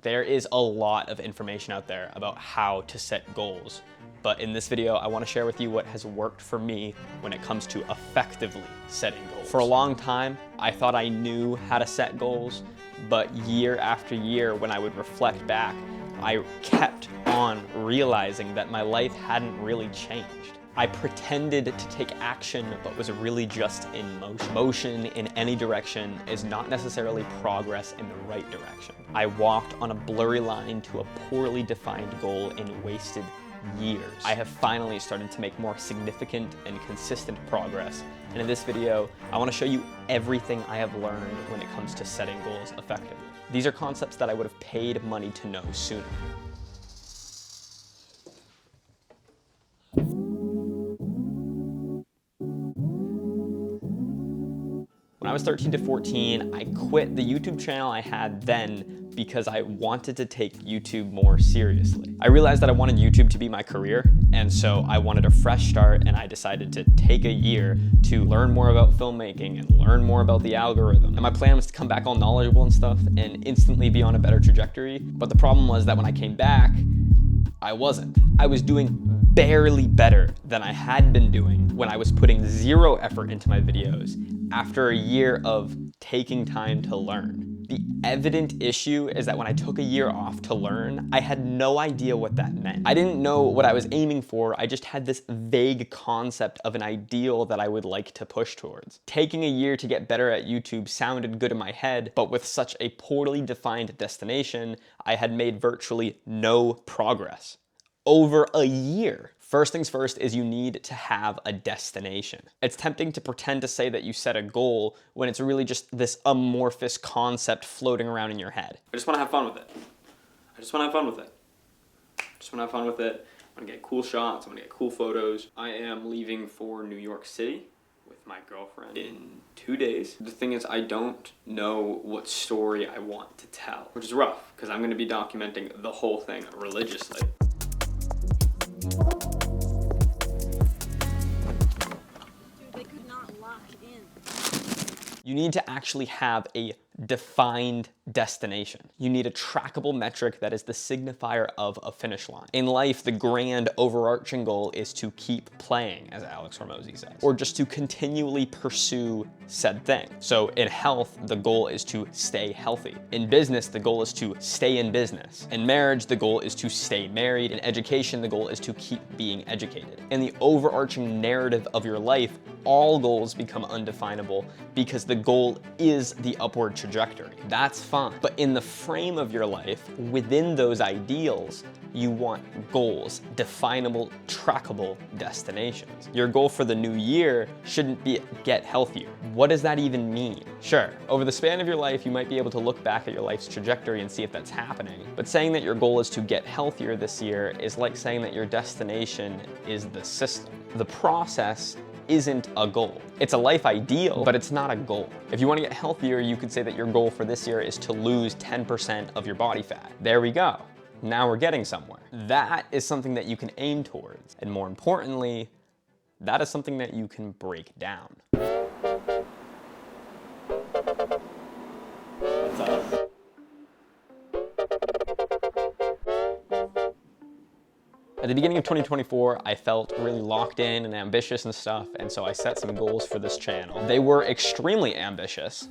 There is a lot of information out there about how to set goals, but in this video, I want to share with you what has worked for me when it comes to effectively setting goals. For a long time, I thought I knew how to set goals, but year after year, when I would reflect back, I kept on realizing that my life hadn't really changed. I pretended to take action, but was really just in motion. Motion in any direction is not necessarily progress in the right direction. I walked on a blurry line to a poorly defined goal and wasted years. I have finally started to make more significant and consistent progress. And in this video, I want to show you everything I have learned when it comes to setting goals effectively. These are concepts that I would have paid money to know sooner. When I was 13 to 14, I quit the YouTube channel I had then because I wanted to take YouTube more seriously. I realized that I wanted YouTube to be my career, and so I wanted a fresh start, and I decided to take a year to learn more about filmmaking and learn more about the algorithm. And my plan was to come back all knowledgeable and stuff and instantly be on a better trajectory. But the problem was that when I came back, I wasn't. I was doing barely better than I had been doing when I was putting zero effort into my videos after a year of taking time to learn. The evident issue is that when I took a year off to learn, I had no idea what that meant. I didn't know what I was aiming for. I just had this vague concept of an ideal that I would like to push towards. Taking a year to get better at YouTube sounded good in my head, but with such a poorly defined destination, I had made virtually no progress. Over a year. First things first is you need to have a destination. It's tempting to pretend to say that you set a goal when it's really just this amorphous concept floating around in your head. I just want to have fun with it. I just want to have fun with it. I just want to have fun with it. I'm gonna get cool shots. I'm gonna get cool photos. I am leaving for New York City with my girlfriend in 2 days. The thing is, I don't know what story I want to tell, which is rough because I'm gonna be documenting the whole thing religiously. You need to actually have a defined destination. You need a trackable metric that is the signifier of a finish line. In life, the grand overarching goal is to keep playing, as Alex Hormozy says, or just to continually pursue said thing. So in health, the goal is to stay healthy. In business, the goal is to stay in business. In marriage, the goal is to stay married. In education, the goal is to keep being educated. In the overarching narrative of your life, all goals become undefinable because the goal is the upward trajectory. That's fine. But in the frame of your life, within those ideals, you want goals, definable, trackable destinations. Your goal for the new year shouldn't be get healthier. What does that even mean? Sure, over the span of your life, you might be able to look back at your life's trajectory and see if that's happening. But saying that your goal is to get healthier this year is like saying that your destination is the system. The process isn't a goal. It's a life ideal, but it's not a goal. If you want to get healthier, you could say that your goal for this year is to lose 10% of your body fat. There we go. Now we're getting somewhere. That is something that you can aim towards. And more importantly, that is something that you can break down. What's up? At the beginning of 2024, I felt really locked in and ambitious and stuff, and so I set some goals for this channel. They were extremely ambitious,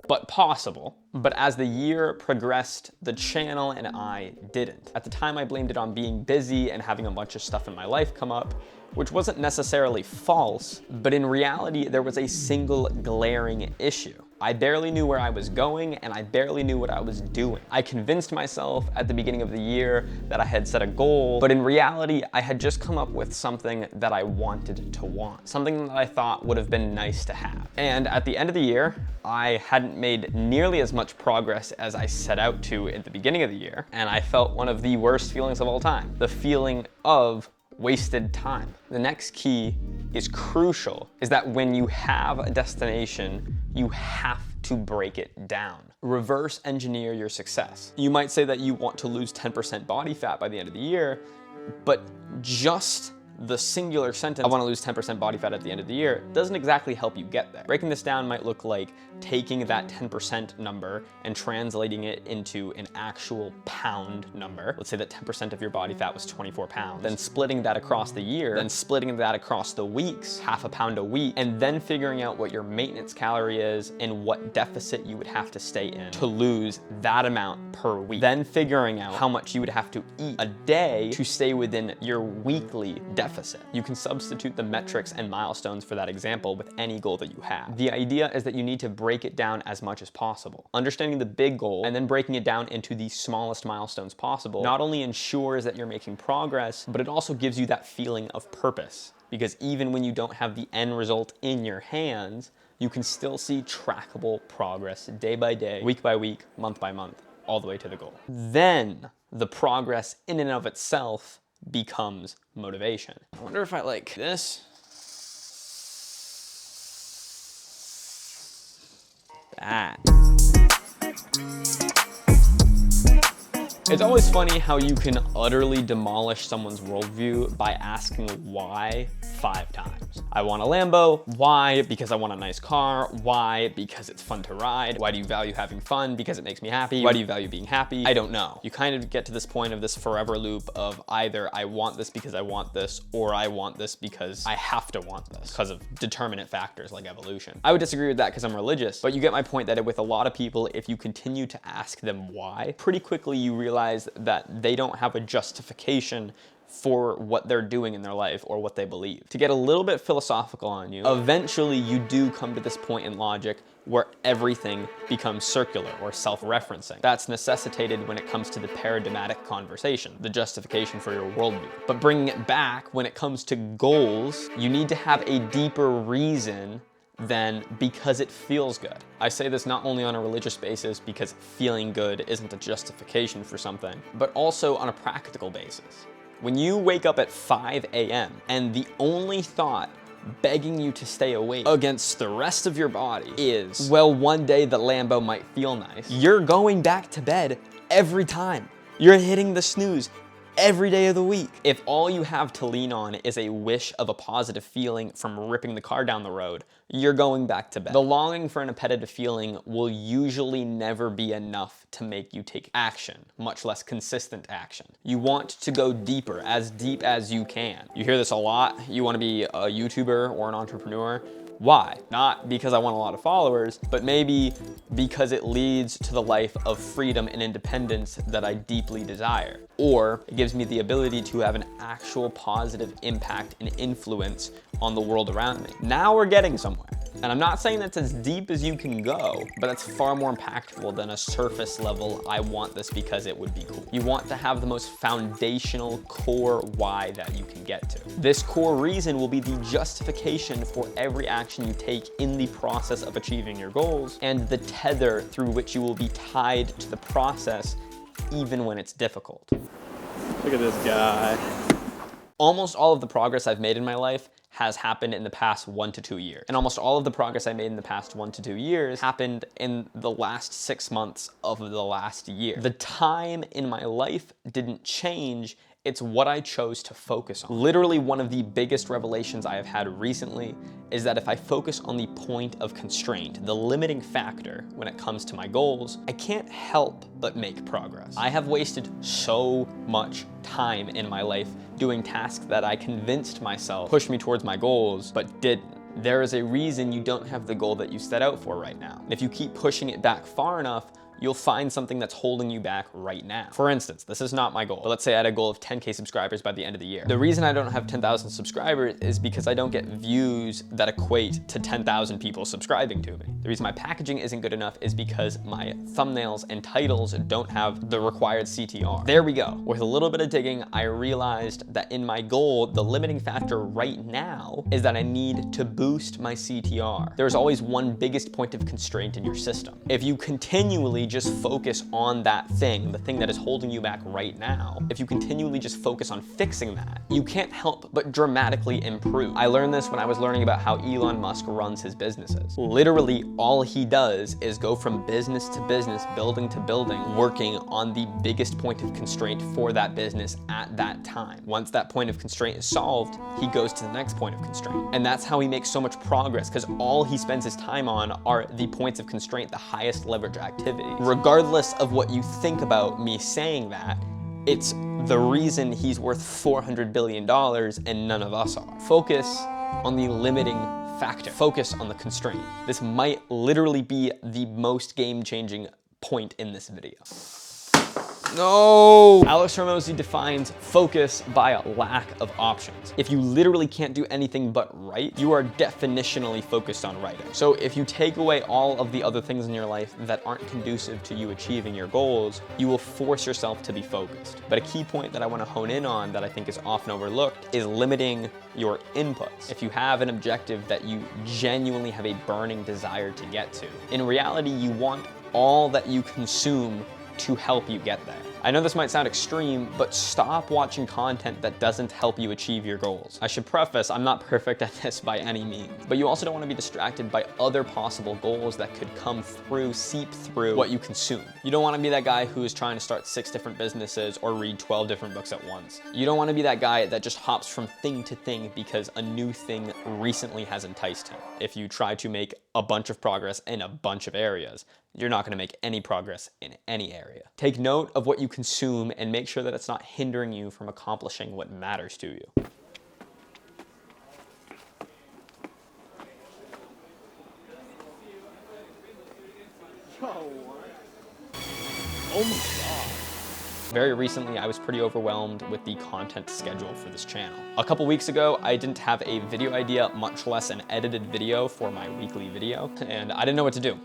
but possible. But as the year progressed, the channel and I didn't. At the time, I blamed it on being busy and having a bunch of stuff in my life come up, which wasn't necessarily false, but in reality, there was a single glaring issue. I barely knew where I was going, and I barely knew what I was doing. I convinced myself at the beginning of the year that I had set a goal, but in reality, I had just come up with something that I wanted to want, something that I thought would have been nice to have. And at the end of the year, I hadn't made nearly as much progress as I set out to at the beginning of the year, and I felt one of the worst feelings of all time, the feeling of wasted time. The next key is crucial, is that when you have a destination, you have to break it down. Reverse engineer your success. You might say that you want to lose 10% body fat by the end of the year, but just the singular sentence, I want to lose 10% body fat at the end of the year, doesn't exactly help you get there. Breaking this down might look like taking that 10% number and translating it into an actual pound number. Let's say that 10% of your body fat was 24 pounds. Then splitting that across the year, then splitting that across the weeks, half a pound a week, and then figuring out what your maintenance calorie is and what deficit you would have to stay in to lose that amount per week. Then figuring out how much you would have to eat a day to stay within your weekly deficit. You can substitute the metrics and milestones for that example with any goal that you have. The idea is that you need to break it down as much as possible. Understanding the big goal and then breaking it down into the smallest milestones possible not only ensures that you're making progress, but it also gives you that feeling of purpose. Because even when you don't have the end result in your hands, you can still see trackable progress day by day, week by week, month by month, all the way to the goal. Then the progress in and of itself becomes motivation. I wonder if I like this. That. It's always funny how you can utterly demolish someone's worldview by asking why 5 times. I want a Lambo. Why? Because I want a nice car. Why? Because it's fun to ride. Why do you value having fun? Because it makes me happy. Why do you value being happy? I don't know. You kind of get to this point of this forever loop of either I want this because I want this, or I want this because I have to want this because of determinate factors like evolution. I would disagree with that because I'm religious, but you get my point that with a lot of people, if you continue to ask them why, pretty quickly you realize that they don't have a justification for what they're doing in their life or what they believe. To get a little bit philosophical on you, eventually you do come to this point in logic where everything becomes circular or self-referencing. That's necessitated when it comes to the paradigmatic conversation, the justification for your worldview. But bringing it back, when it comes to goals, you need to have a deeper reason than because it feels good. I say this not only on a religious basis because feeling good isn't a justification for something, but also on a practical basis. When you wake up at 5 a.m. and the only thought begging you to stay awake against the rest of your body is, well, one day the Lambo might feel nice, you're going back to bed every time. You're hitting the snooze every day of the week. If all you have to lean on is a wish of a positive feeling from ripping the car down the road, you're going back to bed. The longing for an appetitive feeling will usually never be enough to make you take action, much less consistent action. You want to go deeper, as deep as you can. You hear this a lot. You want to be a YouTuber or an entrepreneur. Why? Not because I want a lot of followers, but maybe because it leads to the life of freedom and independence that I deeply desire. Or it gives me the ability to have an actual positive impact and influence on the world around me. Now we're getting somewhere. And I'm not saying that's as deep as you can go, but that's far more impactful than a surface level, I want this because it would be cool. You want to have the most foundational core why that you can get to. This core reason will be the justification for every action you take in the process of achieving your goals, and the tether through which you will be tied to the process even when it's difficult. Look at this guy. Almost all of the progress I've made in my life has happened in the past 1 to 2 years. And almost all of the progress I made in the past 1 to 2 years happened in the last 6 months of the last year. The time in my life didn't change. It's what I chose to focus on. Literally one of the biggest revelations I have had recently is that if I focus on the point of constraint, the limiting factor when it comes to my goals, I can't help but make progress. I have wasted so much time in my life doing tasks that I convinced myself pushed me towards my goals, but didn't. There is a reason you don't have the goal that you set out for right now. If you keep pushing it back far enough, you'll find something that's holding you back right now. For instance, this is not my goal, but let's say I had a goal of 10K subscribers by the end of the year. The reason I don't have 10,000 subscribers is because I don't get views that equate to 10,000 people subscribing to me. The reason my packaging isn't good enough is because my thumbnails and titles don't have the required CTR. There we go. With a little bit of digging, I realized that in my goal, the limiting factor right now is that I need to boost my CTR. There's always one biggest point of constraint in your system. If you continually just focus on that thing, the thing that is holding you back right now, if you continually just focus on fixing that, you can't help but dramatically improve. I learned this when I was learning about how Elon Musk runs his businesses. Literally, all he does is go from business to business, building to building, working on the biggest point of constraint for that business at that time. Once that point of constraint is solved, he goes to the next point of constraint. And that's how he makes so much progress, because all he spends his time on are the points of constraint, the highest leverage activities. Regardless of what you think about me saying that, it's the reason he's worth $400 billion and none of us are. Focus on the limiting factor. Focus on the constraint. This might literally be the most game-changing point in this video. No! Alex Hormozi defines focus by a lack of options. If you literally can't do anything but write, you are definitionally focused on writing. So if you take away all of the other things in your life that aren't conducive to you achieving your goals, you will force yourself to be focused. But a key point that I want to hone in on that I think is often overlooked is limiting your inputs. If you have an objective that you genuinely have a burning desire to get to, in reality, you want all that you consume to help you get there. I know this might sound extreme, but stop watching content that doesn't help you achieve your goals. I should preface, I'm not perfect at this by any means, but you also don't want to be distracted by other possible goals that could come through, seep through what you consume. You don't want to be that guy who is trying to start 6 different businesses or read 12 different books at once. You don't want to be that guy that just hops from thing to thing because a new thing recently has enticed him. If you try to make a bunch of progress in a bunch of areas, you're not going to make any progress in any area. Take note of what you consume and make sure that it's not hindering you from accomplishing what matters to you. Oh my God. Very recently, I was pretty overwhelmed with the content schedule for this channel. A couple weeks ago, I didn't have a video idea, much less an edited video for my weekly video, and I didn't know what to do.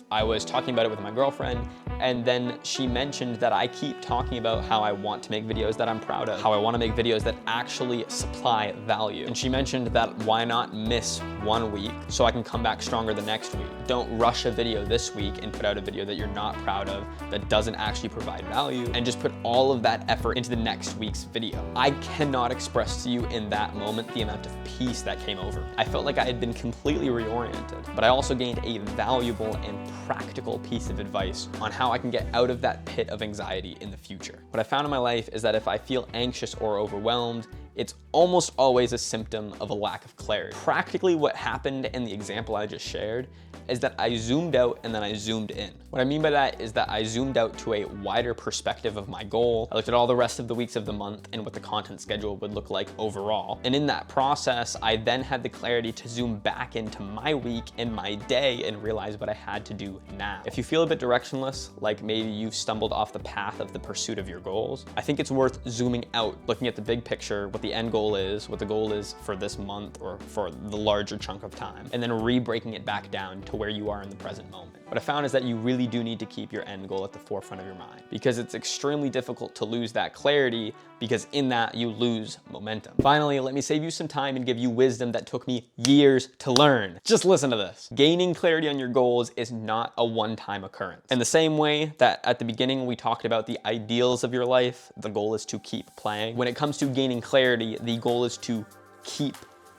I was talking about it with my girlfriend, and then she mentioned that I keep talking about how I want to make videos that I'm proud of, how I want to make videos that actually supply value. And she mentioned that why not miss 1 week so I can come back stronger the next week. Don't rush a video this week and put out a video that you're not proud of, that doesn't actually provide value, and just put all of that effort into the next week's video. I cannot express to you in that moment the amount of peace that came over. I felt like I had been completely reoriented, but I also gained a valuable and practical piece of advice on how I can get out of that pit of anxiety in the future. What I found in my life is that if I feel anxious or overwhelmed, it's almost always a symptom of a lack of clarity. Practically what happened in the example I just shared is that I zoomed out and then I zoomed in. What I mean by that is that I zoomed out to a wider perspective of my goal. I looked at all the rest of the weeks of the month and what the content schedule would look like overall. And in that process, I then had the clarity to zoom back into my week and my day and realize what I had to do now. If you feel a bit directionless, like maybe you've stumbled off the path of the pursuit of your goals, I think it's worth zooming out, looking at the big picture, what the end goal is, what the goal is for this month or for the larger chunk of time, and then re-breaking it back down to where you are in the present moment. What I found is that you really do need to keep your end goal at the forefront of your mind, because it's extremely difficult to lose that clarity, because in that you lose momentum. Finally, let me save you some time and give you wisdom that took me years to learn. Just listen to this. Gaining clarity on your goals is not a one-time occurrence. In the same way that at the beginning we talked about the ideals of your life, the goal is to keep playing. When it comes to gaining clarity, the goal is to keep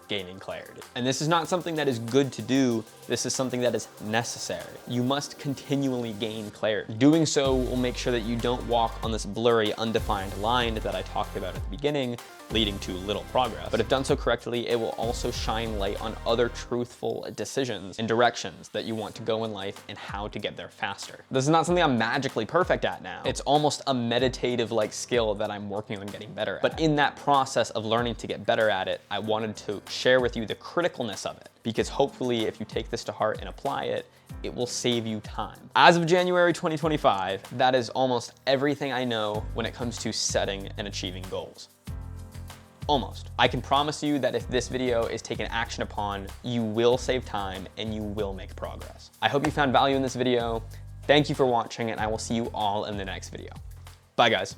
gaining clarity. And this is not something that is good to do. This is something that is necessary. You must continually gain clarity. Doing so will make sure that you don't walk on this blurry, undefined line that I talked about at the beginning, leading to little progress. But if done so correctly, it will also shine light on other truthful decisions and directions that you want to go in life and how to get there faster. This is not something I'm magically perfect at now. It's almost a meditative-like skill that I'm working on getting better at. But in that process of learning to get better at it, I wanted to share with you the criticalness of it, because hopefully if you take this to heart and apply it, it will save you time. As of January 2025, that is almost everything I know when it comes to setting and achieving goals. Almost. I can promise you that if this video is taken action upon, you will save time and you will make progress. I hope you found value in this video. Thank you for watching, and I will see you all in the next video. Bye, guys.